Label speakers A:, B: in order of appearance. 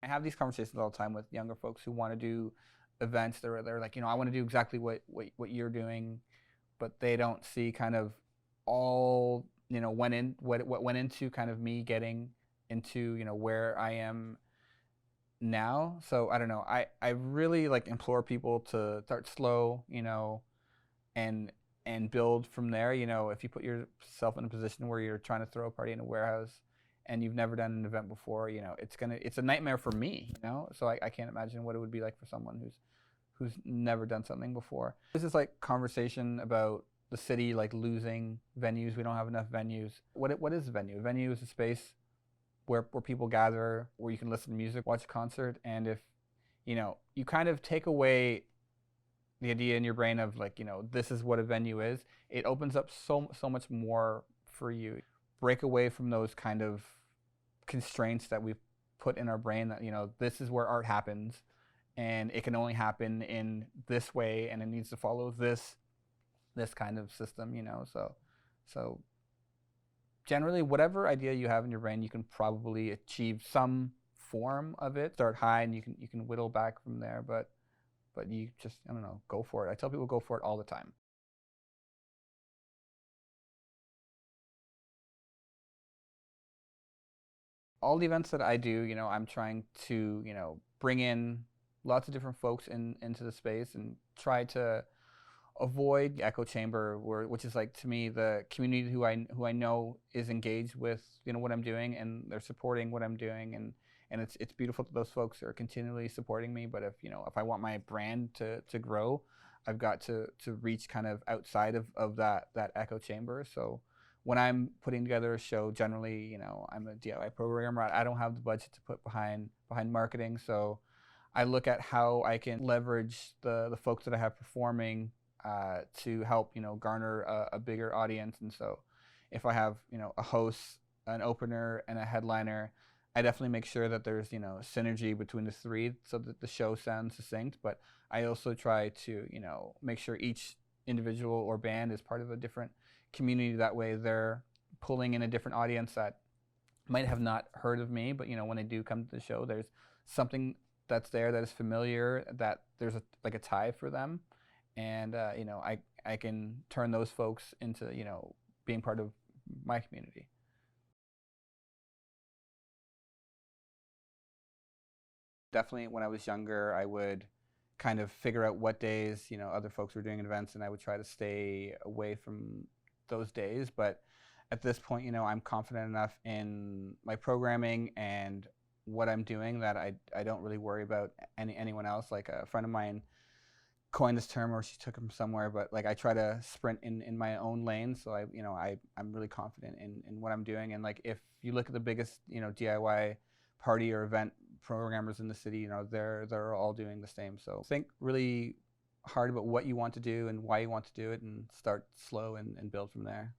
A: I have these conversations all the time with younger folks who want to do events. They're like, I want to do exactly what you're doing, but they don't see kind of all what went into kind of me getting into where I am now. So I don't know. I really like implore people to start slow, and build from there. If you put yourself in a position where you're trying to throw a party in a warehouse and you've never done an event before, it's a nightmare for me. So I can't imagine what it would be like for someone who's never done something before. There's this like conversation about the city like losing venues. We don't have enough venues. What is a venue? A venue is a space where people gather, where you can listen to music, watch a concert, and if you kind of take away the idea in your brain of like this is what a venue is, it opens up so much more for you. Break away from those kind of constraints that we've put in our brain that this is where art happens, and it can only happen in this way, and it needs to follow this kind of system. So generally, whatever idea you have in your brain, you can probably achieve some form of it. Start high, and you can whittle back from there. But you just, I don't know, go for it. I tell people go for it all the time. All the events that I do, I'm trying to, bring in lots of different folks into the space and try to avoid echo chamber, which is like to me the community who I know is engaged with what I'm doing, and they're supporting what I'm doing, and it's beautiful that those folks are continually supporting me. But if I want my brand to grow, I've got to reach kind of outside of that echo chamber. So when I'm putting together a show, generally, I'm a DIY programmer. I don't have the budget to put behind marketing, so I look at how I can leverage the folks that I have performing to help garner a bigger audience. And so if I have a host, an opener, and a headliner, I definitely make sure that there's synergy between the three so that the show sounds succinct. But I also try to make sure each individual or band is part of a different community. That way they're pulling in a different audience that might have not heard of me, but when they do come to the show, there's something that's there that is familiar, that there's like a tie for them, and I can turn those folks into being part of my community. Definitely, when I was younger, I would kind of figure out what days other folks were doing events, and I would try to stay away from those days. But at this point, I'm confident enough in my programming and what I'm doing that I don't really worry about anyone else. Like a friend of mine coined this term, or she took him somewhere, but like I try to sprint in my own lane. So I'm really confident in what I'm doing. And like if you look at the biggest DIY party or event programmers in the city, they're all doing the same. So think really hard about what you want to do and why you want to do it, and start slow and build from there.